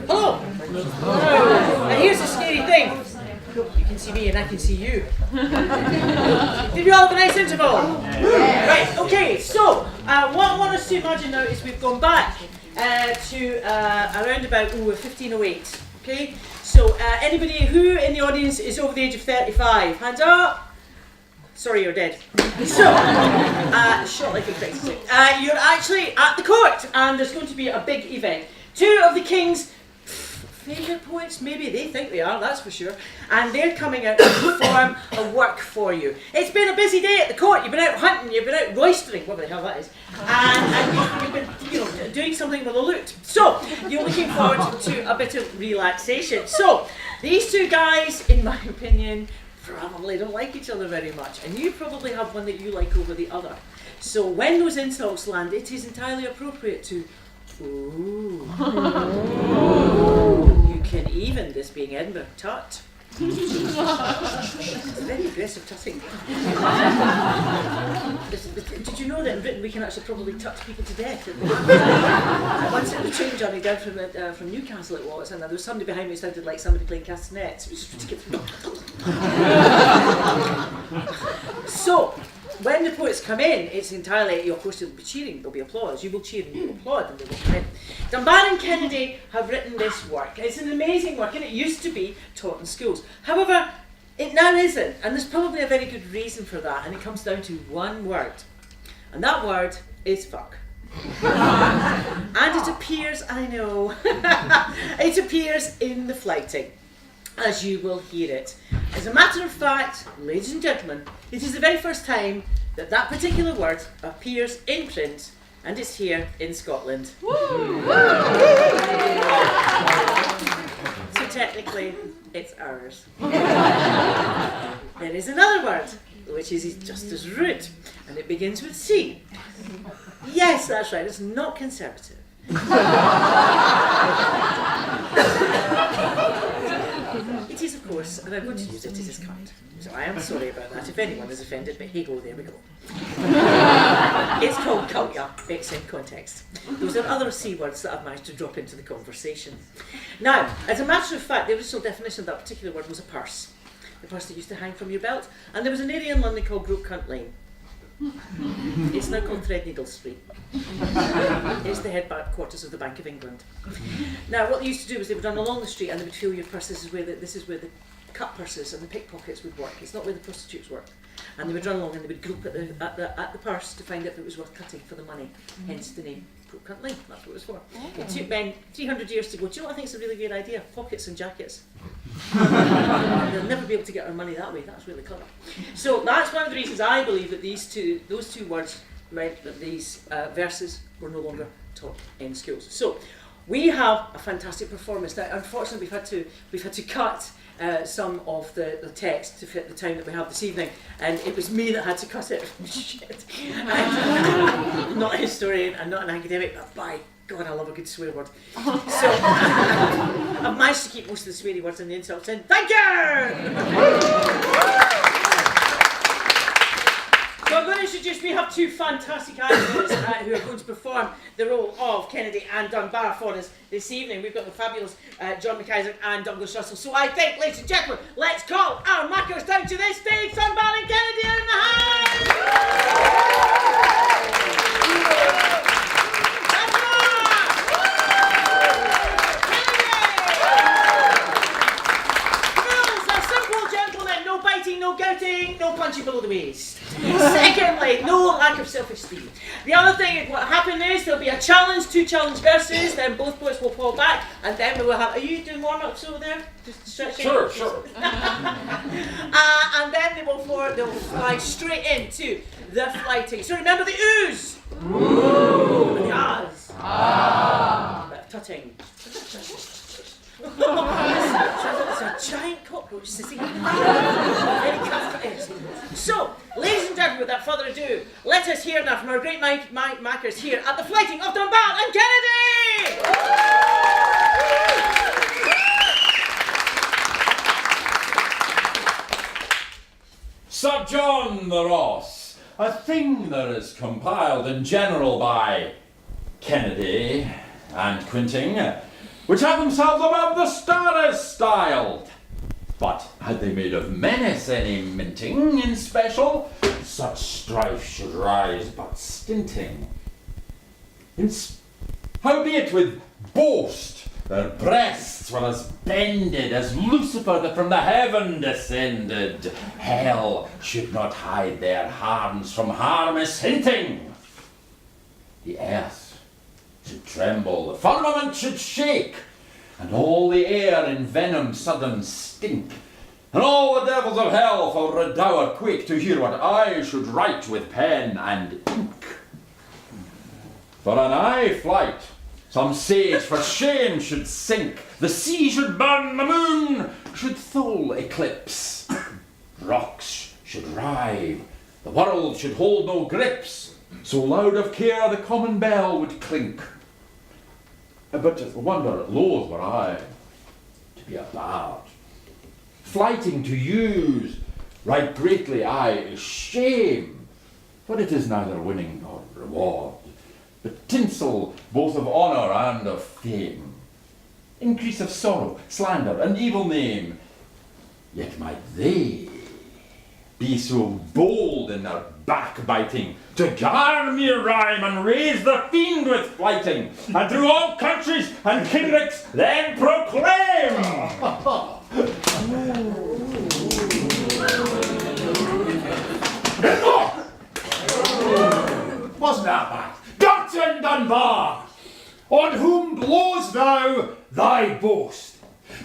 Hello! Now here's the scary thing. You can see me and I can see you. Did you all have a nice interval? Right, okay, so what I want us to imagine now is we've gone back to around about 1508. Okay? So anybody who in the audience is over the age of 35? Hands up! Sorry, you're dead. So, short life expectancy. You're actually at the court and there's going to be a big event. Two of the king's favourite poets, maybe they think they are, that's for sure, and they're coming out to perform a work for you. It's been a busy day at the court. You've been out hunting, you've been out roistering, whatever the hell that is, and you've been doing something with a lute. So you're looking forward to a bit of relaxation. So these two guys, in my opinion, probably don't like each other very much, and you probably have one that you like over the other. So when those insults land, it is entirely appropriate to ooh. You can even, this being Edinburgh, tut. It's very aggressive tutting. Did you know that in Britain we can actually probably tut people to death? Once at the train journey down from Newcastle it was, and there was somebody behind me who sounded like somebody playing castanets. It was just ridiculous. So, when the poets come in, it's entirely, of course, they'll be cheering, there'll be applause. You will cheer and you will applaud, and they will come in. Dunbar and Kennedy have written this work. It's an amazing work, and it used to be taught in schools. However, it now isn't, and there's probably a very good reason for that, and it comes down to one word. And that word is fuck. And it appears, I know, it appears in the Flyting, as you will hear it. As a matter of fact, ladies and gentlemen, it is the very first time that that particular word appears in print, and it's here in Scotland. So technically, it's ours. There is another word, which is just as rude, and it begins with C. Yes, that's right, it's not conservative. It is, of course, and I'm going to use it as his card. So I am sorry about that if anyone is offended, but hey ho, there we go. It's called culture, it's in context. Those are other C words that I've managed to drop into the conversation. Now, as a matter of fact, the original definition of that particular word was a purse. The purse that used to hang from your belt. And there was an area in London called Brokecunt Lane. It's now called Threadneedle Street. It's the headquarters of the Bank of England. Now, what they used to do was they would run along the street and they would feel your purse. This is where the cut purses and the pickpockets would work. It's not where the prostitutes work. And they would run along and they would grope at the purse to find out if it was worth cutting for the money. Hence the name Brokecunt Lane. That's what it was for. It took men 300 years to go, do you know what I think is a really great idea? Pockets and jackets. They'll never be able to get our money that way. That's really clever. So that's one of the reasons I believe that those two words meant that these verses were no longer taught in schools. So we have a fantastic performance. Now, unfortunately, we've had to cut some of the text to fit the time that we have this evening, and it was me that had to cut it. Shit. I'm not a historian, I'm not an academic, but by God, I love a good swear word. So I've managed to keep most of the sweary words and the insults in. Thank you! So I'm going to introduce, we have two fantastic actors who are going to perform the role of Kennedy and Dunbar for us this evening. We've got the fabulous John MacIsaac and Douglas Russell. So I think, ladies and gentlemen, let's call our Makars down to this stage. Dunbar and Kennedy are in the house! No gouting, no punching below the waist. Secondly, no lack of self-esteem. The other thing, what happened is there'll be a challenge, two challenge verses, then both poets will fall back, and then we will have, are you doing warm-ups over there? Just stretching? Sure. And then they'll fly straight into the flyting. So remember the oohs. Ooh. And the ahs. Ah. Tutting. It's a giant cockroach sitting in the So, ladies and gentlemen, without further ado, let us hear now from our great Makars here at the Flyting of Dunbar and Kennedy! Sir John the Ross, a thing there is compiled in general by Kennedy and Quinting, which have themselves above the stars styled. But had they made of menace any minting in special, such strife should rise but stinting. Howbeit with boast, their breasts were as bended as Lucifer that from the heaven descended. Hell should not hide their harms from harmless hinting. The earth should tremble, the firmament should shake, and all the air in venom sudden stink, and all the devils of hell for redower quake to hear what I should write with pen and ink. For an eye flight, some sage for shame should sink, the sea should burn, the moon should thole eclipse, rocks should rive, the world should hold no grips, so loud of care the common bell would clink. But wonder loath were I to be a bard, flyting to use, right greatly I shame, for it is neither winning nor reward, but tinsel both of honour and of fame, increase of sorrow, slander, and evil name. Yet might they be so bold in their backbiting to gar me rhyme and raise the fiend with flyting, and through all countries and kindreds then proclaim. Wasn't that bad? Dr. Dunbar, on whom blows thou thy boast,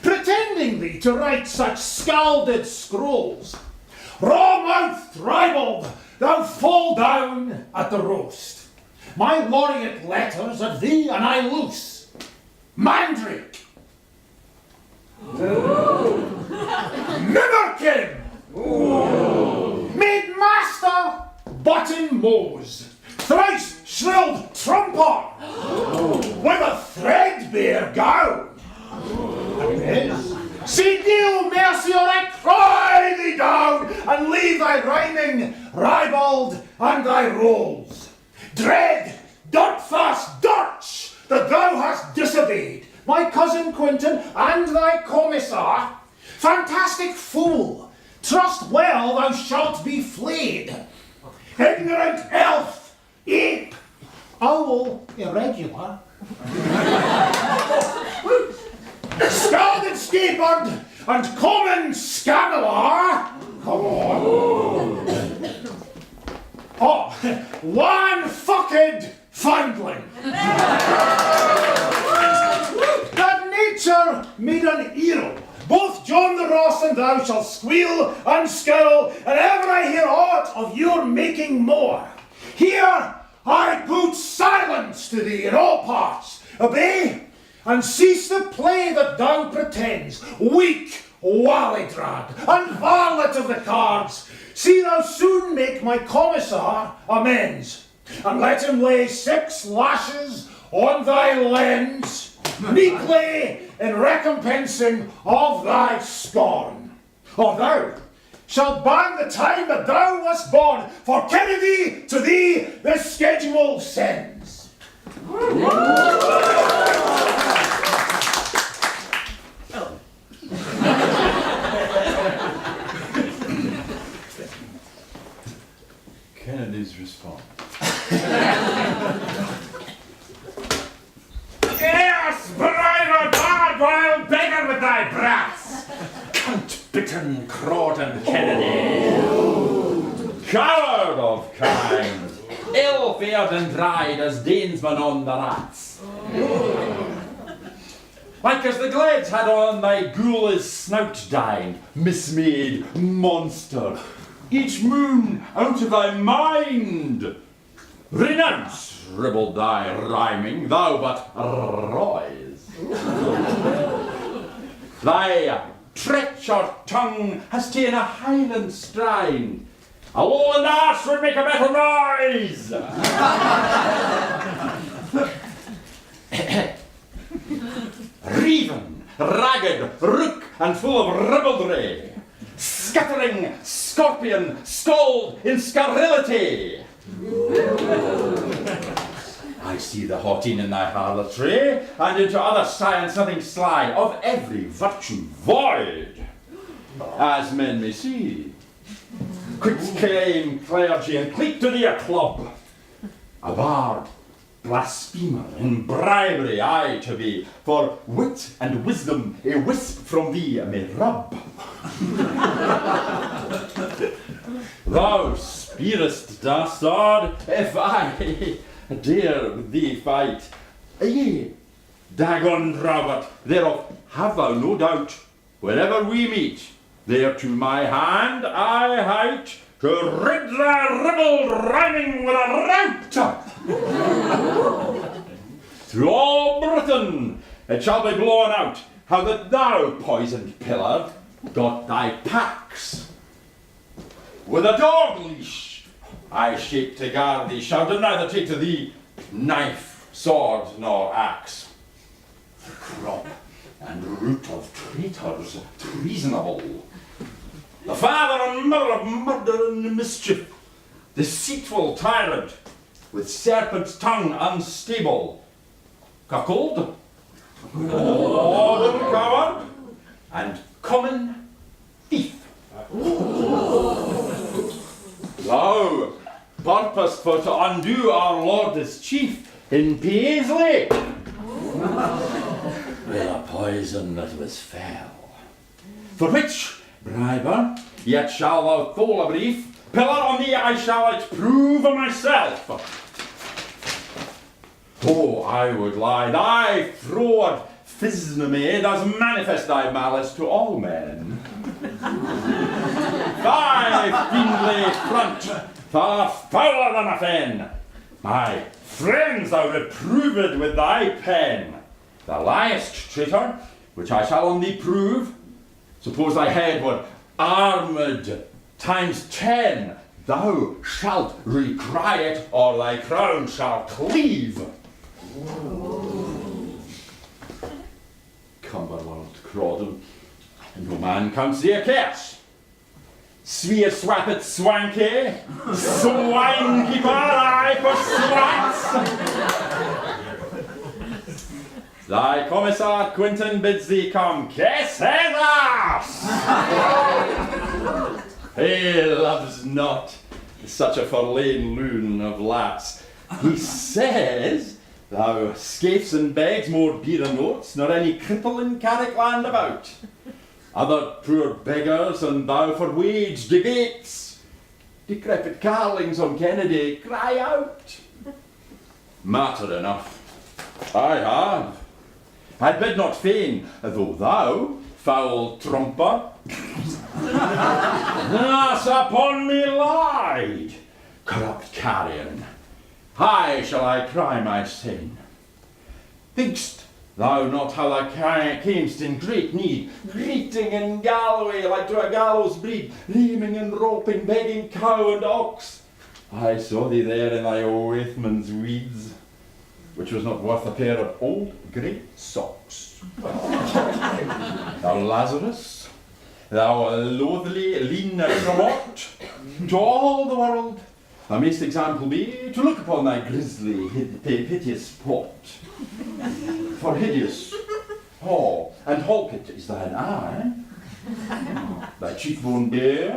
pretending thee to write such scalded scrolls? Raw-mouthed ribald, thou fall down at the roast. My laureate letters at thee and I loose. Mandrake, Mimmerkin, made master, button Mose, thrice shrilled trumper, with a threadbare gown. And it is, see deal mercy or I cry thee down, and leave thy rhyming, ribald, and thy rolls. Dread, dirt-fast dirch, that thou hast disobeyed my cousin Quintin and thy commissar. Fantastic fool, trust well thou shalt be flayed. Ignorant elf, ape, owl, irregular, scalded scapegoat, and common scammler. Come on. Oh, one fucked foundling. That nature made an hero. Both John the Ross and thou shall squeal and scowl, and ever I hear aught of your making more. Here I put silence to thee in all parts. Obey, and cease the play that thou pretends, weak wallydrag, and varlet of the cards. See thou soon make my commissar amends, and let him lay 6 lashes on thy lens, meekly in recompensing of thy scorn. Or thou shalt ban the time that thou wast born, for Kennedy to thee the schedule sends. Kennedy's response. Yes, bribe bard while beggar with thy brass. Cunt-bitten Crawton Kennedy, coward of kind, ill-fared and dried as Danesman on the rats. Like as the glades had on thy ghoulish snout dined, mismade monster, each moon out of thy mind. Renounce, ribald thy rhyming, thou but roise. Thy treacher tongue has ta'en a Highland stride. A lowland arse would make a better noise. Reven, ragged, rook, and full of ribaldry, scattering scorpion scold in scurrility. I see the haughteen in thy harlotry, and into other science nothing sly, of every virtue void, as men may see. Quick claim clergy, and cleat to thee a club, a bard, blasphemer, in bribery I to be, for wit and wisdom a wisp from thee may rub. Thou spearest, dastard, if I dare with thee fight. Yea, dagon Robert, thereof have thou no doubt. Wherever we meet, there to my hand I height, to rid the ribald rhyming with a rout. Through all Britain it shall be blown out, how that thou, poisoned pillar, got thy pax. With a dog leash I shape to guard thee, shall neither take to thee knife, sword, nor axe. The crop and root of traitors treasonable, the father and mother of murder and mischief, deceitful tyrant, with serpent's tongue unstable, cuckold, modern coward, and common thief. Thou purposed for to undo our Lord as chief in Paisley with a poison that was fell. For which, briber, yet shall thou thole a brief, pillar on thee I shall it prove myself. Oh, I would lie, thy froward physiognomy does manifest thy malice to all men. Thy fiendly front, far fouler than a fen, my friends thou reproved with thy pen. Thou liest, traitor, which I shall on thee prove. Suppose thy head were armed times 10, thou shalt recry it, or thy crown shall cleave. Cumberworld Crawdon, no man counts thee a curse. Swear swappet swanky, swinekeeper, I for swats. Thy commissar Quinton bids thee come kiss his ass. He loves not such a forlorn loon of lass. He says thou scapes and begs more beer and oats, nor any cripple in Carrickland about. Other poor beggars and thou for wage debates. Decrepit carlings on Kennedy cry out. Matter enough, I have. I bid not fain, though thou, foul trumper, thus upon me lied, corrupt carrion. High shall I cry my sin. Think'st thou not how thou camest in great need, greeting in Galway like to a gallows breed, reaming and roping, begging cow and ox? I saw thee there in thy Waithman's weeds, which was not worth a pair of old grey socks. Thou Lazarus, thou loathly lean tremort, to all the world thou mayst example be, to look upon thy grisly, piteous sport. For hideous, and halkett is thine eye, thy cheekbone bare,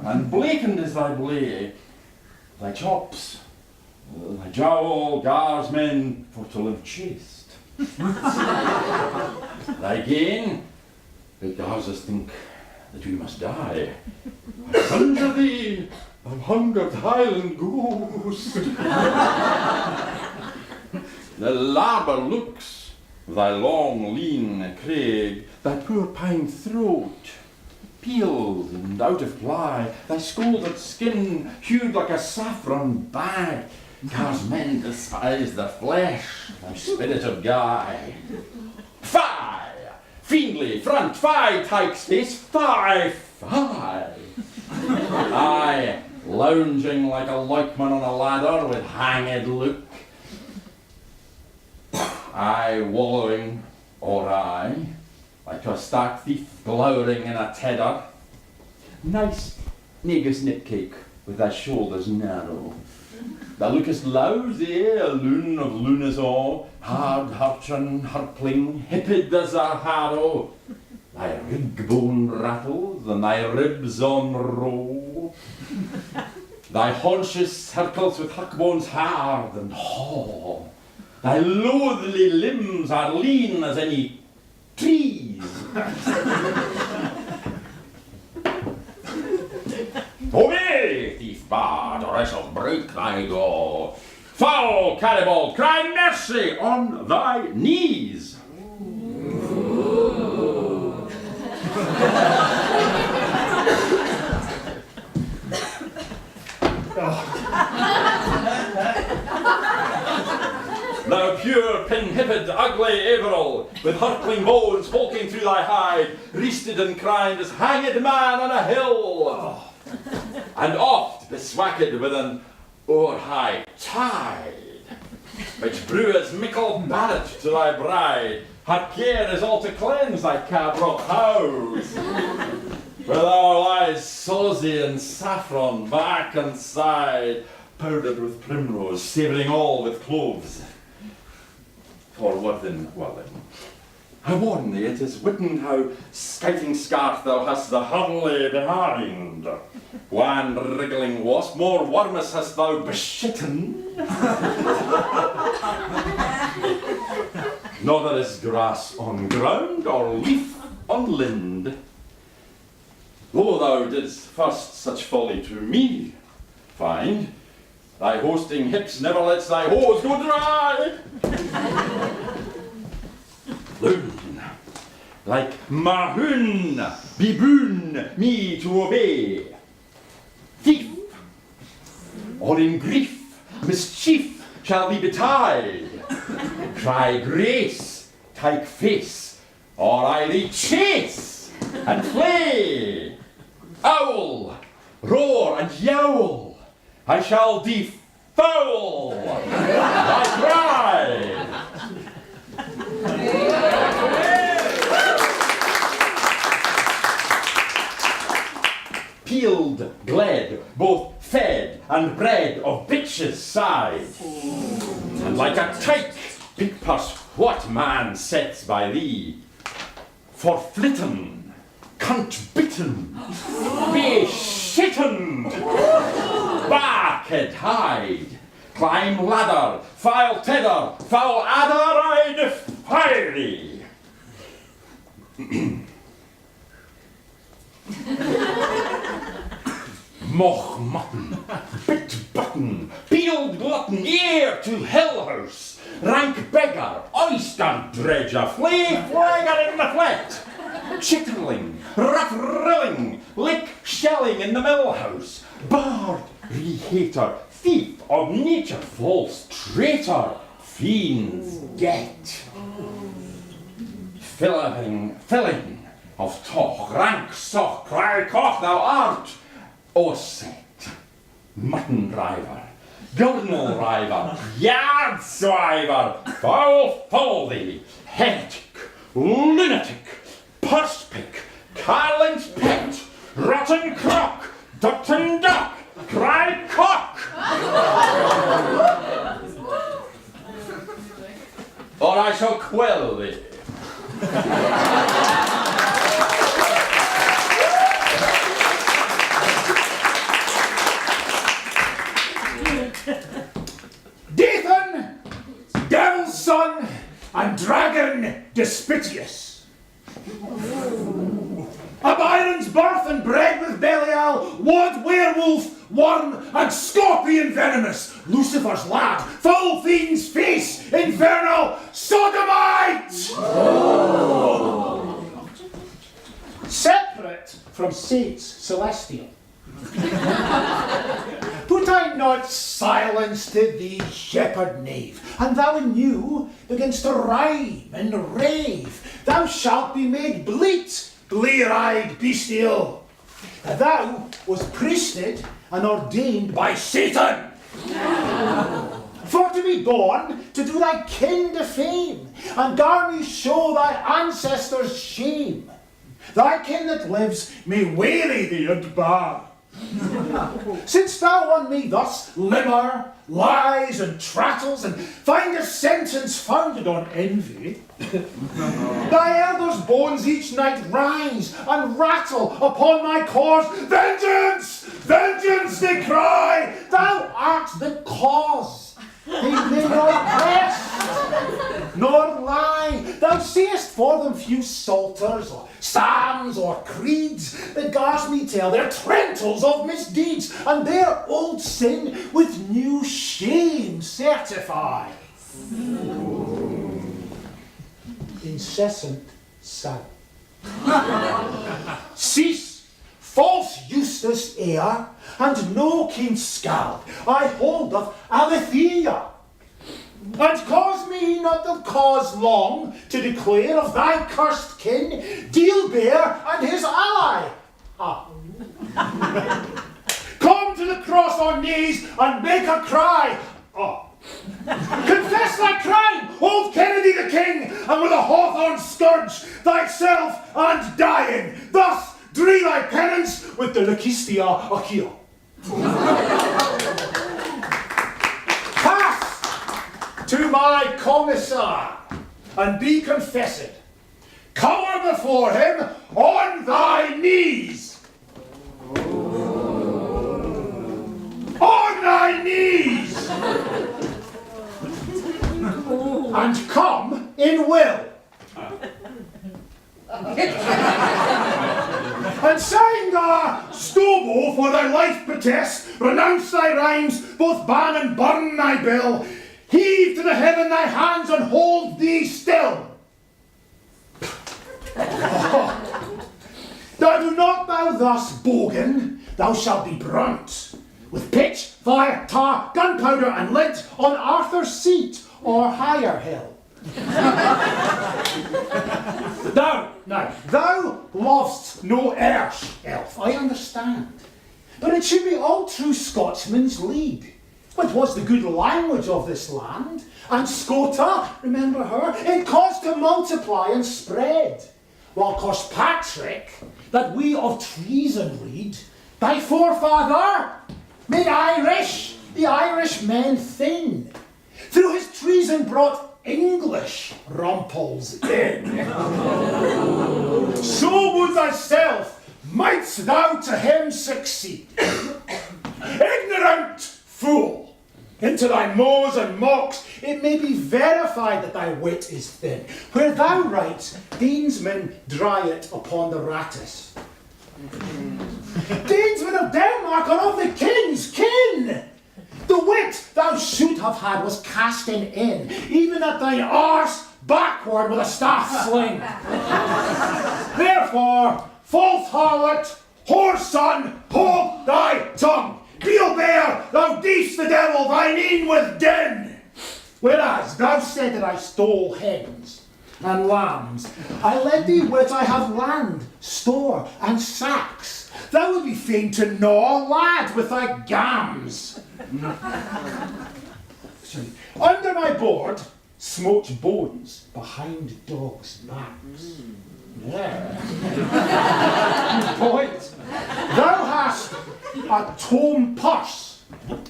and blackened is thy blade, thy chops, thy jowl gars men for to live chaste. Thy gain, it does us think that we must die. I conjure thee, thou hungered Highland ghost. The larbour looks, thy long lean craig, thy poor pine throat, peeled and out of ply, thy scalded skin hued like a saffron bag, cars men despise the flesh, thy spirit of guy. Fie! Fiendly front, fie! Tyke's face, fie! Fie! I, lounging like a loikeman on a ladder with hanged look, I wallowing, or I, like to a stark thief glowering in a tedder. Nice negus nipcake with thy shoulders narrow. Thou lookest lousy, a loon of lunas all, hard harchan, harpling, hipped as a harrow. Thy rig bone rattles, and thy ribs on row. Thy haunches circles with huck bones hard and haw. Thy loathly limbs are lean as any trees. Obey, thief bard, or I shall break thy jaw. Foul cannibal, cry mercy on thy knees. Thou pure, pin-hipped, ugly Averill, with hurtling bones hulking through thy hide, reested and crined as hanged man on a hill, and oft beswacked with an o'er-high tide, which brews mickle barret to thy bride. Her care is all to cleanse thy cabrok house, where thou lies saucy and saffron, back and side, powdered with primrose, savouring all with cloves. For worthen, I warn thee, it is witten how, scouting scarf, thou hast the hurley behind. Wan wriggling wasp, more wormus hast thou beshitten. Nor there is grass on ground, or leaf on lind. Though thou didst first such folly to me find, thy hosting hips never lets thy hose go dry. Loon, like Mahoon, beboon me to obey. Thief, or in grief, mischief shall be betide. Cry grace, take face, or I thee chase and play. Owl, roar and yowl, I shall defoul thy pride. Peeled, bled, both fed and bred of bitches' side. And like a tyke, big purse, what man sets by thee? For flitten, cunt bitten, be shitten, barked hide, climb ladder, file tether, foul adder, I defy thee. Moch mutton, bit button, peeled glutton, ear to hell house, rank beggar, oyster dredger, flea flagger in the flat, chitterling, rough rilling, lick shelling in the mill house, bard, re-hater, thief of nature, false traitor, fiends get. Filling of talk, rank sock, cry cock thou art, Osset, mutton driver, gurnal river, yard swiver, foul thee, heretic, lunatic, purse pick, carling's pet, rotten crock, duckton duck, cry cock. Or I shall quell thee. Dathan, devil's son, and dragon Despitious. A Byron's birth and bred with Belial, wad werewolf, worm, and scorpion venomous, Lucifer's lad, foul fiend's face, infernal sodomite! Separate from saints celestial. Put I not silence to thee, shepherd knave, and thou anew begins to rhyme and rave. Thou shalt be made bleat, blear-eyed bestial. Thou was priested and ordained by Satan. For to be born, to do thy kin defame, and garmy show thy ancestors' shame. Thy kin that lives may weary thee and bar, Since thou on me thus limmer, lies, and trattles, and find a sentence founded on envy, thy elders' bones each night rise and rattle upon my cause. Vengeance! Vengeance, they cry! Thou art the cause. They may not rest, nor lie. Thou seest for them few psalters, or psalms, or creeds, that gars me tell their trentals of misdeeds, and their old sin with new shame certify. Incessant sound. Cease, false Eustace heir, and no keen scald I hold of Alethea. And cause me not the cause long to declare of thy cursed kin, Dealbear and his ally. Come to the cross on knees and make a cry. Confess thy crime, old Kennedy the king, and with a hawthorn scourge thyself and dying. Thus dree thy penance with the Lacistia Achille. Pass to my commissar and be confessed. Cower before him on thy knees. On thy knees. And come in will. And sign thy stobo for thy life protest, renounce thy rhymes, both ban and burn thy bill, heave to the heaven thy hands and hold thee still. Now do not thou thus bogan, thou shalt be burnt, with pitch, fire, tar, gunpowder and lint on Arthur's seat or higher hill. Thou lovest no Ersh, elf, I understand. But it should be all true Scotsmen's lead. What was the good language of this land? And Scota, remember her, it caused to multiply and spread. While Cospatrick, that we of treason read, thy forefather made Irish, the Irish men thin. Through his treason brought English rumples in. So would thyself, mightst thou to him succeed. Ignorant fool, into thy mows and mocks it may be verified that thy wit is thin. Where thou writes, Deansmen dry it upon the rattis. Deansmen of Denmark are of the king's kin. The wit thou should have had was casting in, even at thine arse backward with a staff sling. Therefore, false harlot, whore son, hold thy tongue. Dealbear, thou deefst the devil thine een with den. Whereas thou said that I stole hens and lambs, I led thee where I have land, store, and sacks. Thou would be fain to gnaw lad with thy gams. Under my board, smoked bones behind dogs' backs. Point. Thou hast a tome purse.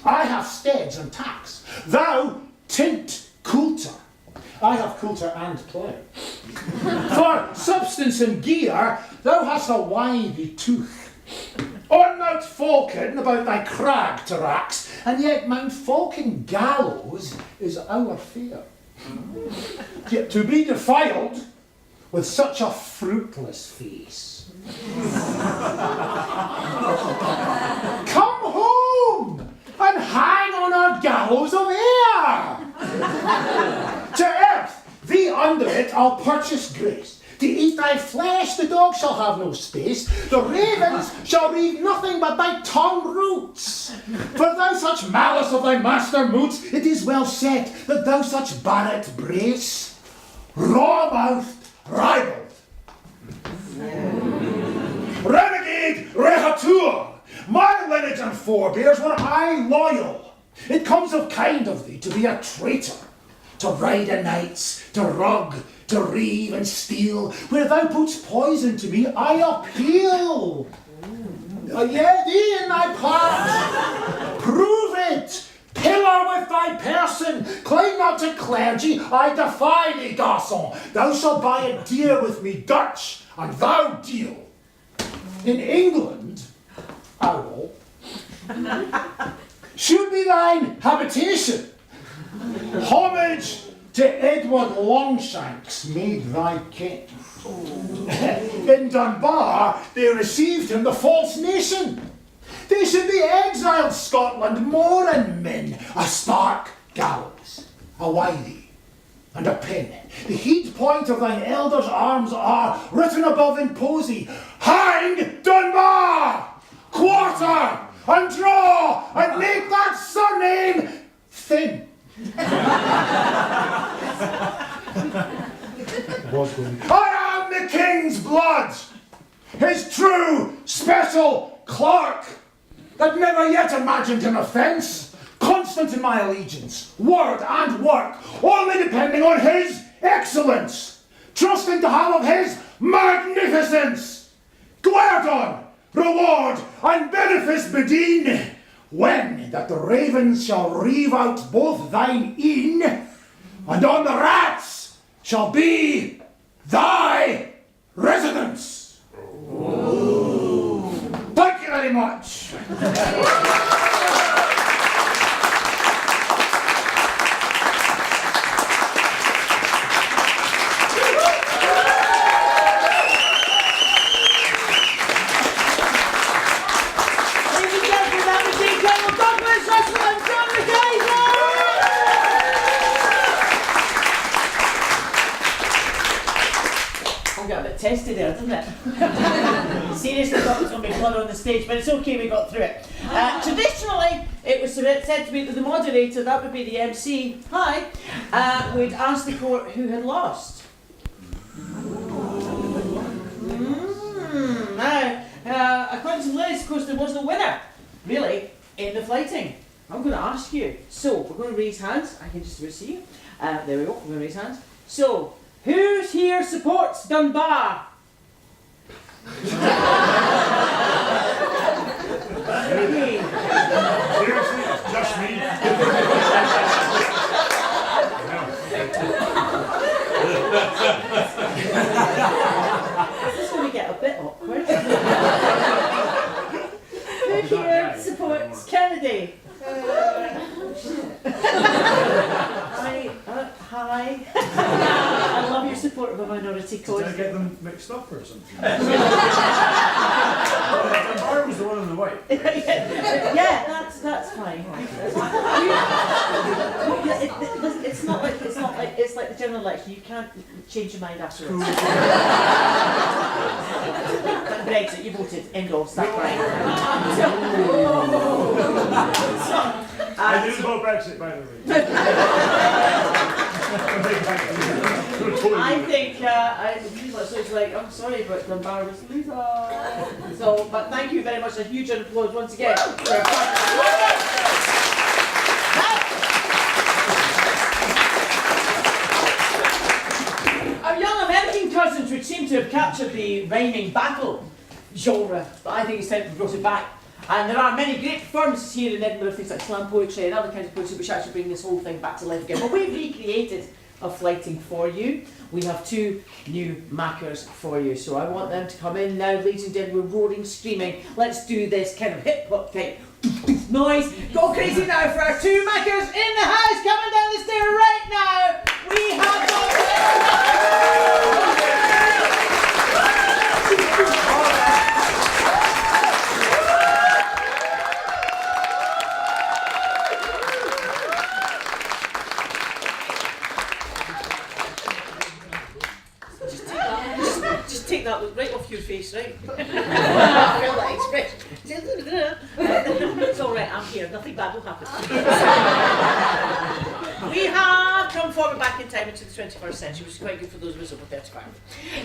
I have steads and tacks. Thou tint coulter. I have coulter and plough. For substance and gear, thou hast a wivey tooth. On Mount Falcon about thy crag to racks, and yet Mount Falcon gallows is our fear. Yet to be defiled with such a fruitless face. Come home and hang on our gallows of air. To earth, thee under it I'll purchase grace. To eat thy flesh the dog shall have no space. The ravens shall read nothing but thy tongue roots. For thou such malice of thy master moots, it is well said that thou such barret brace, raw-mouthed, ribald. Renegade rehatur, my lineage and forebears were I loyal. It comes of kind of thee to be a traitor, to ride a knights, to rug, to reave and steal. Where thou putst poison to me, I appeal. Yea, thee in thy part. Prove it. Pillar with thy person. Claim not to clergy. I defy thee, garçon. Thou shalt buy a deer with me, Dutch, and thou deal. In England, owl, should be thine habitation. Homage to Edward Longshanks made thy king. In Dunbar, they received him the false nation. They should be exiled, Scotland, more and men. A stark gallows, a withy, and a pin. The heat point of thine elders' arms are written above in posy. Hang Dunbar! Quarter! And draw! And make that surname thin. I am the king's blood, his true special clerk, that never yet imagined him offence, constant in my allegiance, word and work, only depending on his excellence, trusting to have of his magnificence, guerdon, reward, and benefice bedeen, when that the ravens shall reave out both thine een, and on the rats shall be thy residence. Ooh. Thank you very much. Tested there, didn't it? Seriously thought it was going to be blood on the stage, but it's okay, we got through it. Traditionally, it was said to be that the moderator, that would be the MC, would ask the court who had lost. Now, according to Liz, of course, there was no winner, really, in the flyting. I'm going to ask you. So, we're going to raise hands. I can just see you. There we go, we're going to raise hands. So, who's here supports Dunbar? Seriously, it's just me. This is going to get a bit awkward. Who here supports Kennedy? Hi. I love your support of a minority cause. Did I get them mixed up or something? Dunbar was the one on the white. Yeah, that's fine. It's like the general election. You can't change your mind afterwards. Brexit, you voted. End of. Stop crying. I didn't vote Brexit, by the way. I think it's like, I'm sorry, but Dunbar was loser. So, but thank you very much. A huge round of applause once again. Our young American cousins would seem to have captured the rhyming battle genre, but I think it's time to brought it back. And there are many great performances here in Edinburgh, things like slam poetry and other kinds of poetry, which actually bring this whole thing back to life again. But we've recreated a flyting for you. We have 2 new Makars for you. So I want them to come in now, ladies and gentlemen, roaring, screaming. Let's do this kind of hip-hop type noise. Go crazy now for our 2 Makars in the house, coming down the stair right now. We have take that look right off your face, right? I feel that expression. It's alright, I'm here, nothing bad will happen. We have come forward back in time into the 21st century, which is quite good for those of us over 35.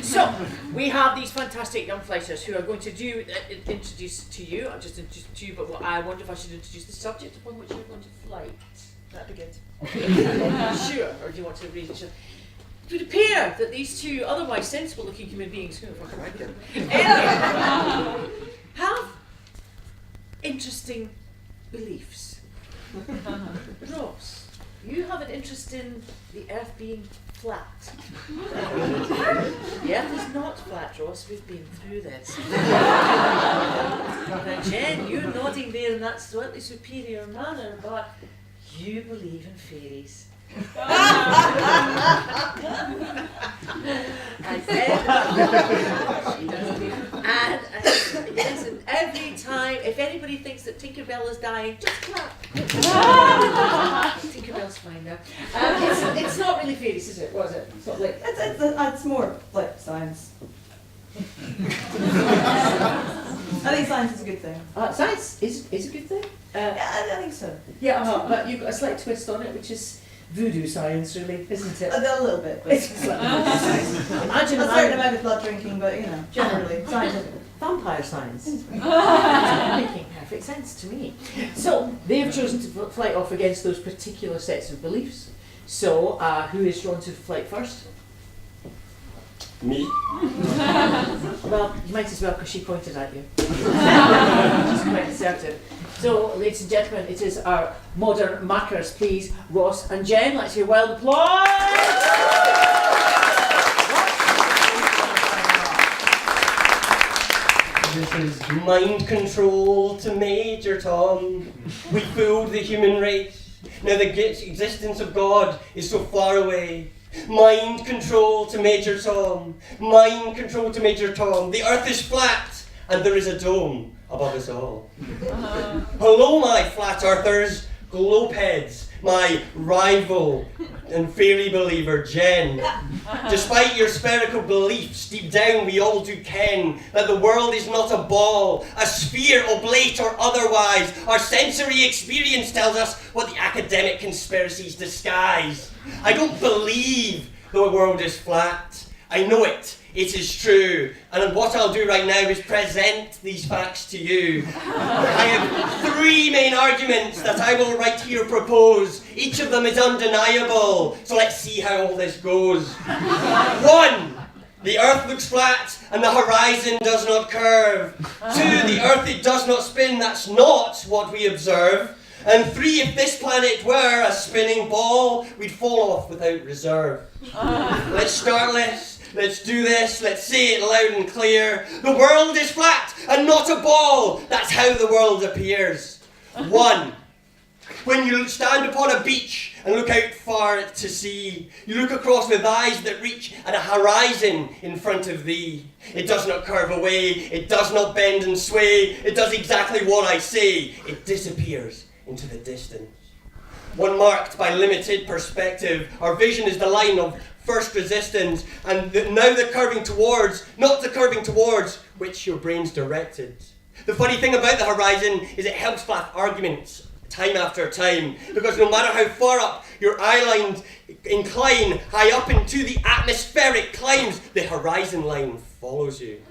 So, we have these fantastic young flighters who are going to introduce to you, I've just introduced to you, but I wonder if I should introduce the subject upon which you're going to flight. That'd be good. Sure, or do you want to read it? It would appear that these 2 otherwise sensible-looking human beings, have interesting beliefs. Ross, you have an interest in the Earth being flat. The Earth is not flat, Ross. We've been through this. Now, Jen, you're nodding there in that slightly superior manner, but you believe in fairies. And yes, and every time, if anybody thinks that Tinkerbell is dying, just clap. Tinkerbell's fine now. It's not really fairies, is it? Was it? It's not like It's more like science. I think science is a good thing. Science is a good thing. Yeah, I think so. Yeah, but you've got a slight twist on it, which is voodoo science, really, isn't it? A little bit. But It's slightly voodoo science. Imagine a certain amount of blood drinking, but you know, generally, scientific. Vampire science. Making perfect sense to me. So they've chosen to flight off against those particular sets of beliefs. So who is drawn to flight first? Me? Well, you might as well, because she pointed at you. She's quite assertive. So, ladies and gentlemen, it is our modern Makars, please, Ross and Jen. Let's hear wild applause. This is mind control to Major Tom. We fooled the human race. Now the existence of God is so far away. Mind control to Major Tom. Mind control to Major Tom. The earth is flat and there is a dome above us all. Hello, my flat earthers, globeheads, my rival and fairy believer, Jen. Despite your spherical beliefs, deep down we all do ken that the world is not a ball, a sphere, oblate or otherwise. Our sensory experience tells us what the academic conspiracies disguise. I don't believe the world is flat. I know it. It is true. And what I'll do right now is present these facts to you. I have 3 main arguments that I will right here propose. Each of them is undeniable. So let's see how all this goes. 1. The earth looks flat and the horizon does not curve. 2. The earth, it does not spin. That's not what we observe. And 3, if this planet were a spinning ball, we'd fall off without reserve. Let's start this. Let's do this. Let's say it loud and clear. The world is flat and not a ball. That's how the world appears. 1. When you stand upon a beach and look out far to sea, you look across with eyes that reach at a horizon in front of thee. It does not curve away. It does not bend and sway. It does exactly what I say. It disappears into the distance. One marked by limited perspective. Our vision is the line of first resistance, and now the curving towards, not the curving towards which your brain's directed. The funny thing about the horizon is it helps flat arguments time after time, because no matter how far up your eye lines incline, high up into the atmospheric climbs, the horizon line follows you.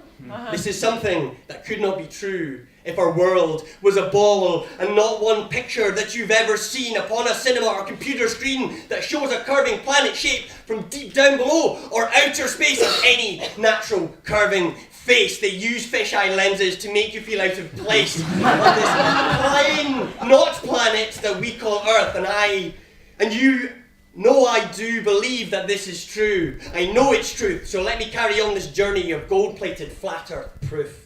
This is something that could not be true if our world was a ball and not one picture that you've ever seen upon a cinema or computer screen that shows a curving planet shape from deep down below or outer space of any natural curving face. They use fisheye lenses to make you feel out of place on this plain, not planet that we call Earth. And you know I do believe that this is true. I know it's truth, so let me carry on this journey of gold-plated flat Earth proof.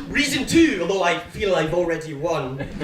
Reason 2, although I feel I've already won. Debate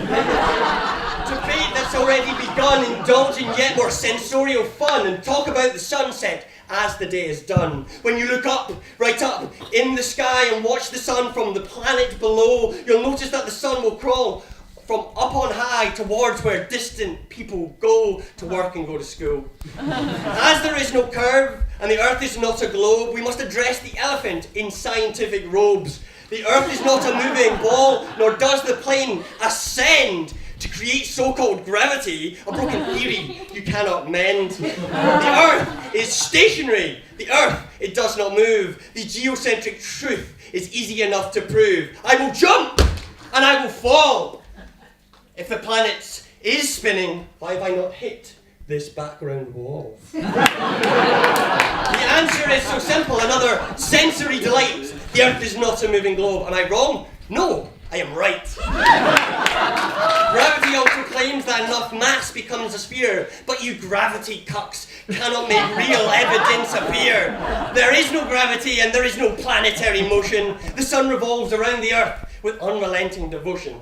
that's already begun, indulge in yet more sensorial fun and talk about the sunset as the day is done. When you look up, right up in the sky and watch the sun from the planet below, you'll notice that the sun will crawl from up on high towards where distant people go to work and go to school. As there is no curve and the earth is not a globe, we must address the elephant in scientific robes. The earth is not a moving ball, nor does the plane ascend to create so-called gravity, a broken theory you cannot mend. The earth is stationary. The earth, it does not move. The geocentric truth is easy enough to prove. I will jump and I will fall. If the planet is spinning, why have I not hit this background wall? The answer is so simple, another sensory delight. The earth is not a moving globe. Am I wrong? No, I am right. Gravity also claims that enough mass becomes a sphere, but you gravity cucks cannot make real evidence appear. There is no gravity and there is no planetary motion. The sun revolves around the earth with unrelenting devotion.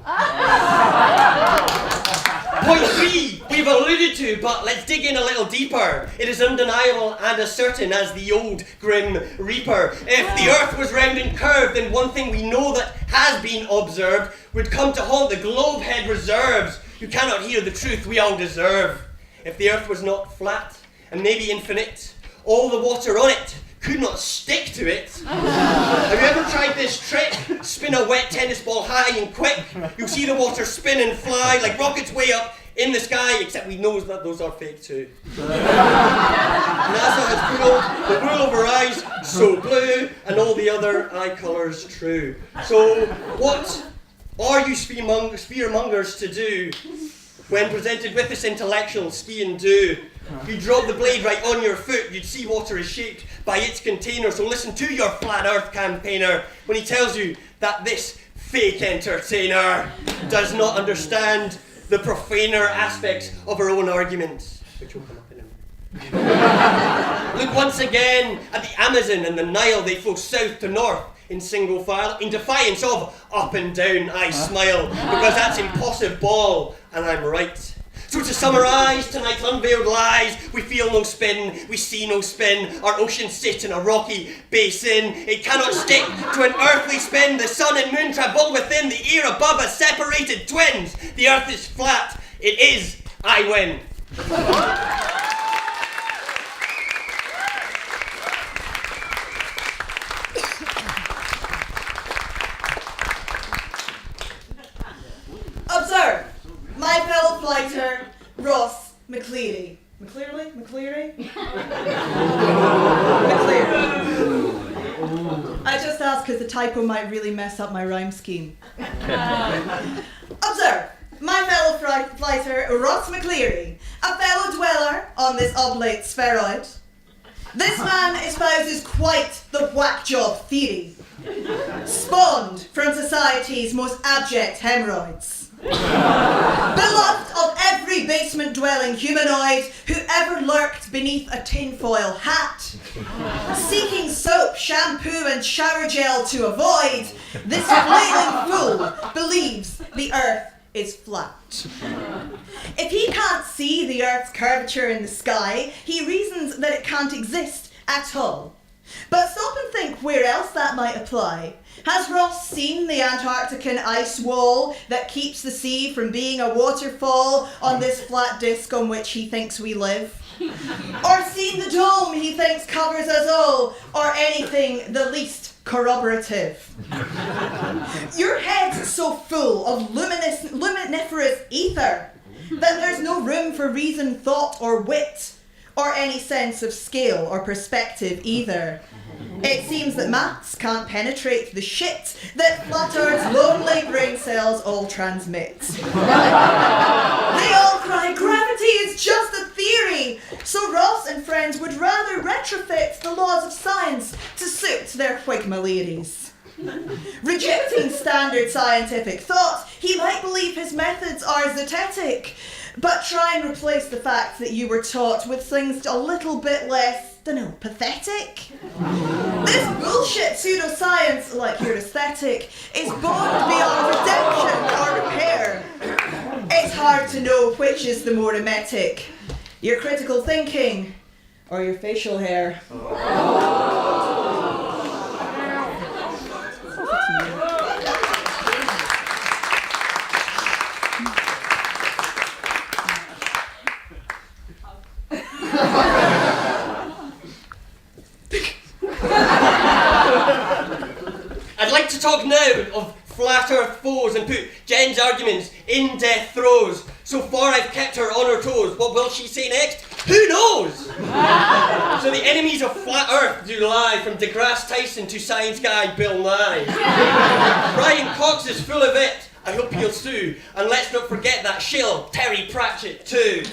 Point 3, we've alluded to, but let's dig in a little deeper. It is undeniable and as certain as the old grim reaper. If the earth was round and curved, then one thing we know that has been observed would come to haunt the globe head reserves who cannot hear the truth we all deserve. If the earth was not flat and maybe infinite, all the water on it could not stick to it. Have you ever tried this trick? Spin a wet tennis ball high and quick. You'll see the water spin and fly like rockets way up in the sky, except we know that those are fake too. NASA has put the wool over eyes so blue, and all the other eye colours true. So what are you sphere-mongers to do when presented with this intellectual ski and do? You drop the blade right on your foot, you'd see water is shaped by its container. So listen to your flat earth campaigner when he tells you that this fake entertainer does not understand the profaner aspects of her own arguments, which will come up in a minute. Look once again at the Amazon and the Nile. They flow south to north in single file, in defiance of up and down I smile, because that's impossible and I'm right. So to summarise tonight's unveiled lies, we feel no spin, we see no spin, our oceans sit in a rocky basin. It cannot stick to an earthly spin, the sun and moon travel within, the air above us separated twins. The earth is flat, it is, I win. Observe, my fellow flighter, Ross McCleary. McCleary? McCleary. I just asked because the typo might really mess up my rhyme scheme. Observe, my fellow flighter, Ross McCleary, a fellow dweller on this oblate spheroid. This man espouses quite the whack job theory, spawned from society's most abject hemorrhoids. Beloved of every basement-dwelling humanoid who ever lurked beneath a tinfoil hat, seeking soap, shampoo and shower gel to avoid, this flailing fool believes the earth is flat. If he can't see the earth's curvature in the sky, he reasons that it can't exist at all. But stop and think where else that might apply. Has Ross seen the Antarctican ice wall that keeps the sea from being a waterfall on this flat disc on which he thinks we live? Or seen the dome he thinks covers us all, or anything the least corroborative? Your head's so full of luminiferous ether that there's no room for reason, thought or wit, or any sense of scale or perspective either. It seems that maths can't penetrate the shit that flat Earth's lonely brain cells all transmit. They all cry, gravity is just a theory! So Ross and friends would rather retrofit the laws of science to suit their whigmaleries. Rejecting standard scientific thought, he might believe his methods are zetetic, but try and replace the fact that you were taught with things a little bit less, pathetic. This bullshit pseudoscience, like your aesthetic, is bond beyond redemption or repair. It's hard to know which is the more emetic, your critical thinking or your facial hair. I'd like to talk now of flat earth foes and put Jen's arguments in death throes. So far I've kept her on her toes. What will she say next? Who knows? So the enemies of flat earth do lie, from DeGrasse Tyson to science guy Bill Nye. Brian Cox is full of it. I hope he'll sue. And let's not forget that shill, Terry Pratchett too.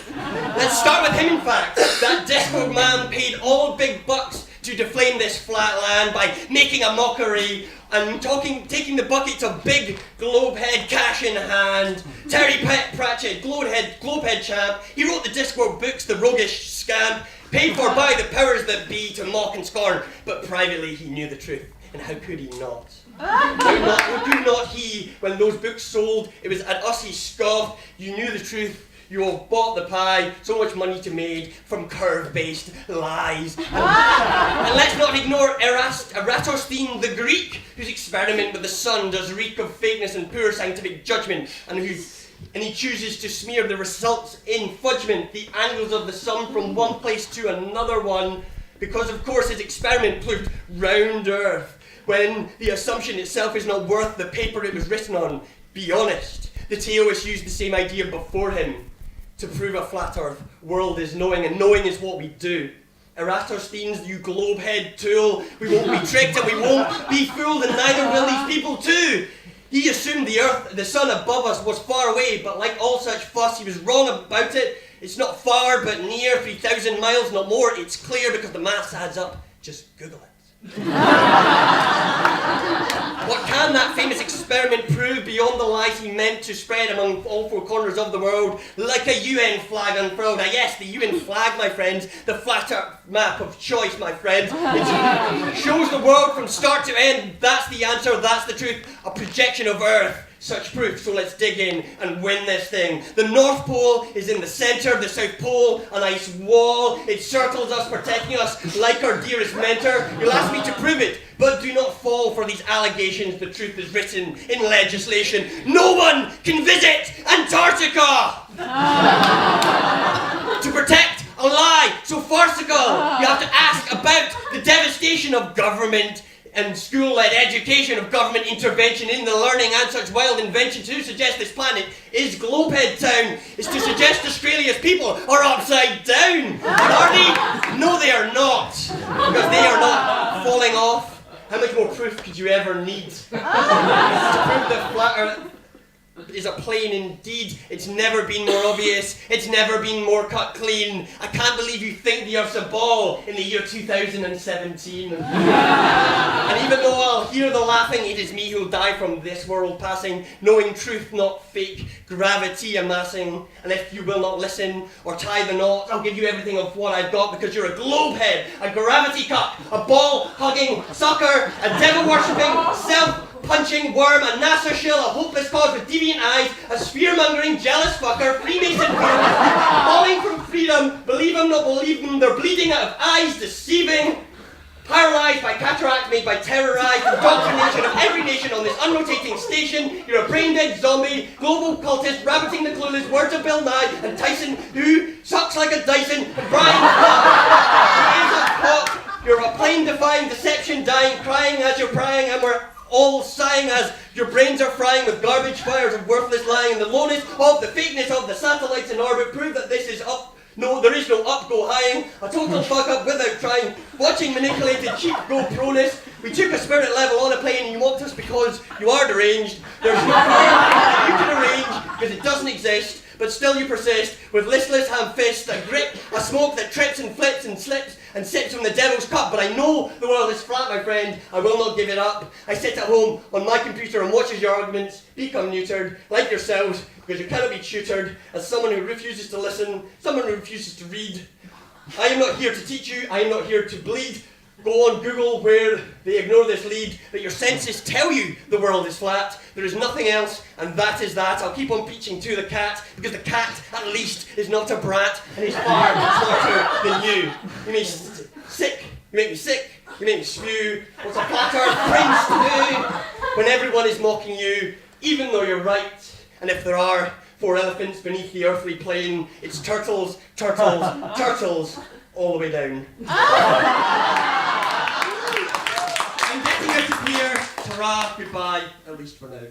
Let's start with him in fact. That disco man paid all big bucks to defend inflame this flat land by making a mockery and taking the buckets of big globe head cash in hand. Terry Pratchett, globe head champ, he wrote the Discworld books, the roguish scamp, paid for by the powers that be to mock and scorn, but privately he knew the truth, and how could he not? How could not he, when those books sold, it was at us he scoffed, you knew the truth, you all bought the pie, so much money to made from curve-based lies. And let's not ignore Eratosthenes the Greek, whose experiment with the sun does reek of fakeness and poor scientific judgment, and he chooses to smear the results in fudgment, the angles of the sun from one place to another one, because of course his experiment proved round earth, when the assumption itself is not worth the paper it was written on. Be honest, the Theoist used the same idea before him. To prove a flat earth world is knowing, and knowing is what we do. Eratosthenes, you globehead tool, we won't be tricked and we won't be fooled, and neither will these people too. He assumed the sun above us was far away, but like all such fuss, he was wrong about it. It's not far, but near, 3,000 miles, not more. It's clear because the maths adds up. Just Google it. What can that famous experiment prove beyond the lies he meant to spread among all four corners of the world, like a UN flag unfurled? Ah yes, the UN flag, my friends, the flat earth map of choice, my friends. It shows the world from start to end. That's the answer, that's the truth, a projection of Earth. Such proof, so let's dig in and win this thing. The North Pole is in the centre, the South Pole, an ice wall. It circles us, protecting us like our dearest mentor. You'll ask me to prove it, but do not fall for these allegations. The truth is written in legislation. No one can visit Antarctica! To protect a lie so farcical, you have to ask about the devastation of government and school-led education, of government intervention in the learning and such wild invention. To suggest this planet is Globehead Town is to suggest Australia's people are upside down. And are they? No, they are not. Because they are not falling off. How much more proof could you ever need to prove the flat Earth is a plane indeed? It's never been more obvious. It's never been more cut clean. I can't believe you think the Earth's a ball in the year 2017. And even though I'll hear the laughing, it is me who'll die from this world passing, knowing truth not fake, gravity amassing. And if you will not listen or tie the knot, I'll give you everything of what I've got, because you're a globe head, a gravity cup, a ball-hugging sucker, a devil-worshipping, self-punching worm, a NASA shill, a hopeless cause with deviant eyes, a spear-mongering, jealous fucker, Freemason falling from freedom, believe them, not believe them, they're bleeding out of eyes, deceiving, paralyzed by cataracts made by terrorized indoctrination of every nation on this unrotating station. You're a brain-dead zombie, global cultist, rabbiting the clueless, words of Bill Nye, and Tyson, who sucks like a Dyson, and Brian who is a cock. You're a plane-defying deception, dying, crying as you're prying, and we're all sighing as your brains are frying with garbage fires of worthless lying, and the lowness of the fakeness of the satellites in orbit prove that this is up. No, there is no up, go high-ing, a total fuck-up without trying, watching manipulated cheap go-proness. We took a spirit level on a plane and you mocked us because you are deranged. There's no plane you can arrange because it doesn't exist, but still you persist with listless ham fists, a grip, a smoke that trips and flips and slips and sips from the devil's cup. But I know the world is flat, my friend. I will not give it up. I sit at home on my computer and watches your arguments become neutered, like yourselves, because you cannot be tutored, as someone who refuses to listen, someone who refuses to read. I am not here to teach you, I am not here to bleed. Go on Google where they ignore this lead, that your senses tell you the world is flat. There is nothing else, and that is that. I'll keep on preaching to the cat, because the cat, at least, is not a brat, and is far smarter than you. You make me sick, you make me sick, you make me spew. What's a flat earth prince to do when everyone is mocking you, even though you're right? And if there are 4 elephants beneath the earthly plane, it's turtles, turtles, turtles, all the way down. I'm getting out of here. Ta-ra, goodbye, at least for now.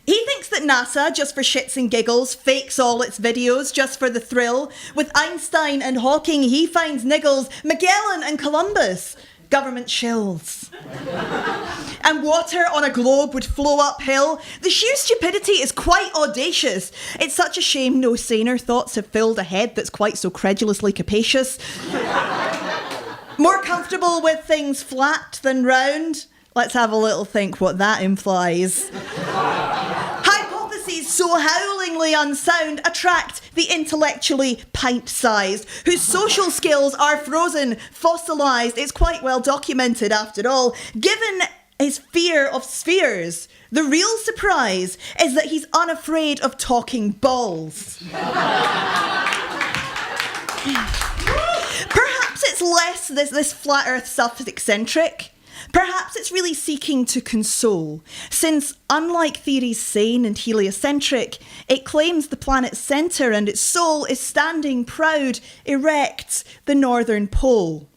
He thinks that NASA, just for shits and giggles, fakes all its videos just for the thrill. With Einstein and Hawking, he finds niggles, Magellan and Columbus. government shills. And water on a globe would flow uphill. The sheer stupidity is quite audacious. It's such a shame no saner thoughts have filled a head that's quite so credulously capacious. More comfortable with things flat than round? Let's have a little think what that implies. Hypotheses so howlingly unsound attract the intellectually pint-sized, whose social skills are frozen, fossilised. It's quite well documented, after all. Given his fear of spheres, the real surprise is that he's unafraid of talking balls. Perhaps it's less this flat earth stuff is eccentric. Perhaps it's really seeking to console, since unlike theories sane and heliocentric, it claims the planet's centre and its soul is standing proud, erect, the northern pole.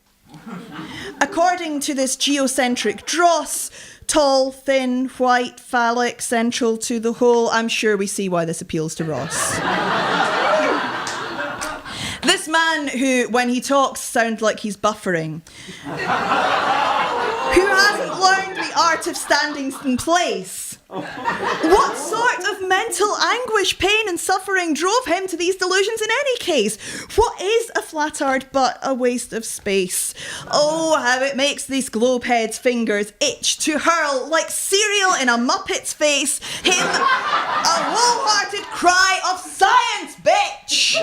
According to this geocentric dross, tall, thin, white, phallic, central to the whole, I'm sure we see why this appeals to Ross. This man who, when he talks, sounds like he's buffering, who hasn't learned the art of standing in place. What sort of mental anguish, pain and suffering drove him to these delusions in any case? What is a flat earth but a waste of space? Oh, how it makes these globeheads' fingers itch to hurl like cereal in a Muppet's face him a wholehearted cry of science, bitch!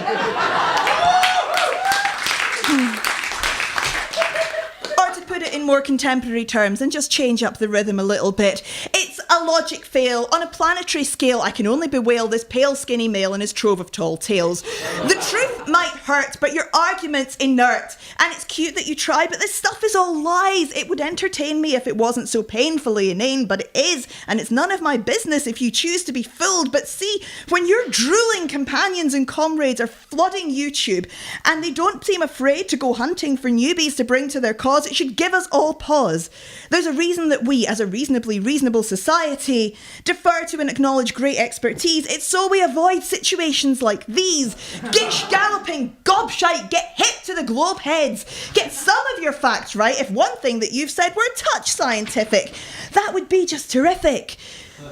Or to put it in more contemporary terms and just change up the rhythm a little bit, it's a logic fail. On a planetary scale, I can only bewail this pale skinny male and his trove of tall tales. The truth might hurt, but your argument's inert. And it's cute that you try, but this stuff is all lies. It would entertain me if it wasn't so painfully inane, but it is, and it's none of my business if you choose to be fooled. But see, when your drooling companions and comrades are flooding YouTube, and they don't seem afraid to go hunting for newbies to bring to their cause, it should give us all pause. There's a reason that we, as a reasonably reasonable society, defer to and acknowledge great expertise. It's so we avoid situations like these. Gish galloping gobshite, get hit to the globe heads. Get some of your facts right. If one thing that you've said were a touch scientific, that would be just terrific.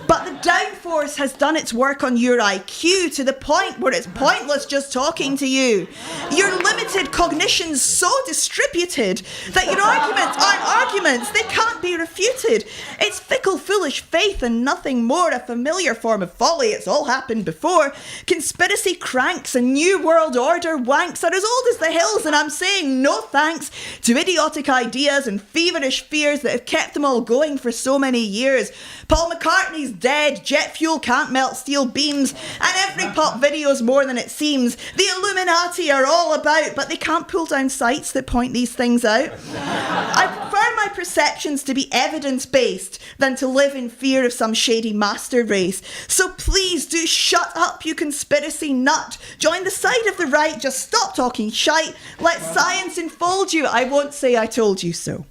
But the downforce has done its work on your IQ to the point where it's pointless just talking to you. Your limited cognition's so distributed that your arguments aren't arguments, they can't be refuted. It's fickle, foolish faith and nothing more, a familiar form of folly, it's all happened before. Conspiracy cranks and new world order wanks are as old as the hills, and I'm saying no thanks to idiotic ideas and feverish fears that have kept them all going for so many years. Paul McCartney's dead, jet fuel can't melt steel beams, and every pop video's more than it seems. The Illuminati are all about, but they can't pull down sites that point these things out. I prefer my perceptions to be evidence-based than to live in fear of some shady master race. So please do shut up, you conspiracy nut. Join the side of the right, just stop talking shite. Let science enfold you. I won't say I told you so.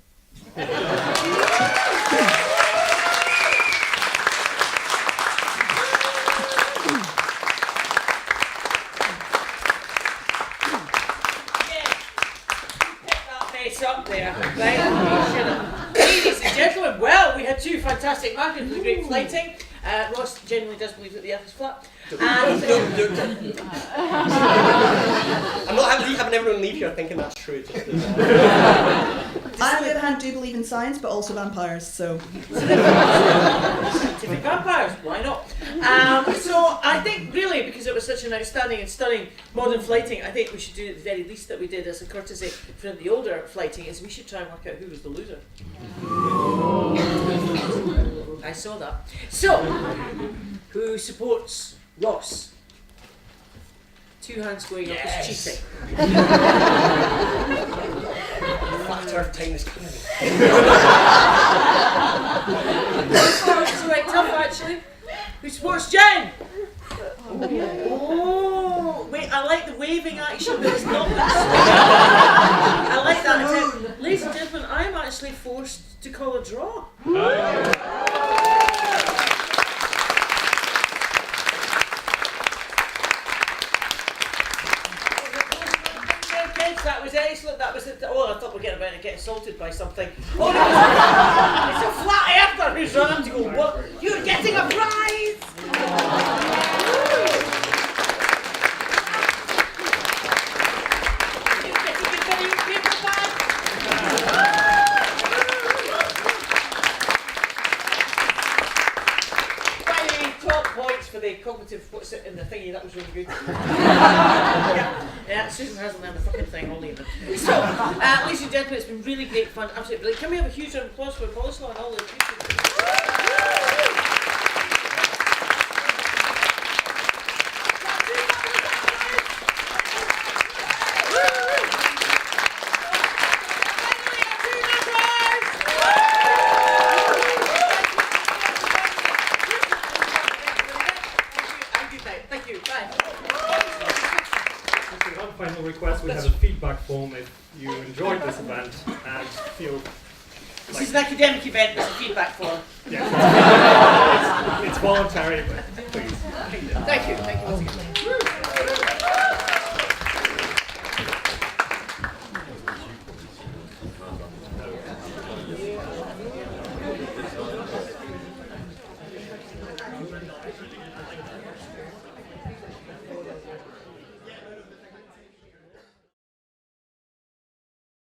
Up there, right? Ladies and gentlemen, well, we had two fantastic markers for the great flyting. Ross genuinely does believe that the earth is flat. And I'm not having everyone leave here thinking that's true. I, on the other hand, do believe in science, but also vampires, so... Scientific vampires, why not? So I think, really, because it was such an outstanding and stunning modern flyting, I think we should do the very least that we did as a courtesy for the older flyting, is we should try and work out who was the loser. I saw that. So, who supports Ross? Two hands going up as cheating. Flat Earth time is coming. It's quite tough, actually. Who supports Jen? Oh, wait, I like the waving action, but it's not that. I like that. Ladies and gentlemen, I am actually forced to call a draw. That was excellent. That was it. Oh, I thought we'd get about it again. get assaulted by something. Oh no, it's a flat earther who's run up to go, what? You're getting a prize! You're getting a very paper bag! By the way, top points for the cognitive, what's it in the thingy, that was really good. Yeah, Susan hasn't done the fucking thing all evening. So, ladies and gentlemen, it's been really great fun, absolutely brilliant. Can we have a huge round of applause for Polislaw and all the people? Thank you. Bye. One final request, we have a feedback form if you enjoyed this event and feel This is an academic event, there's a feedback form. yeah, it's voluntary, but please. Thank you once again.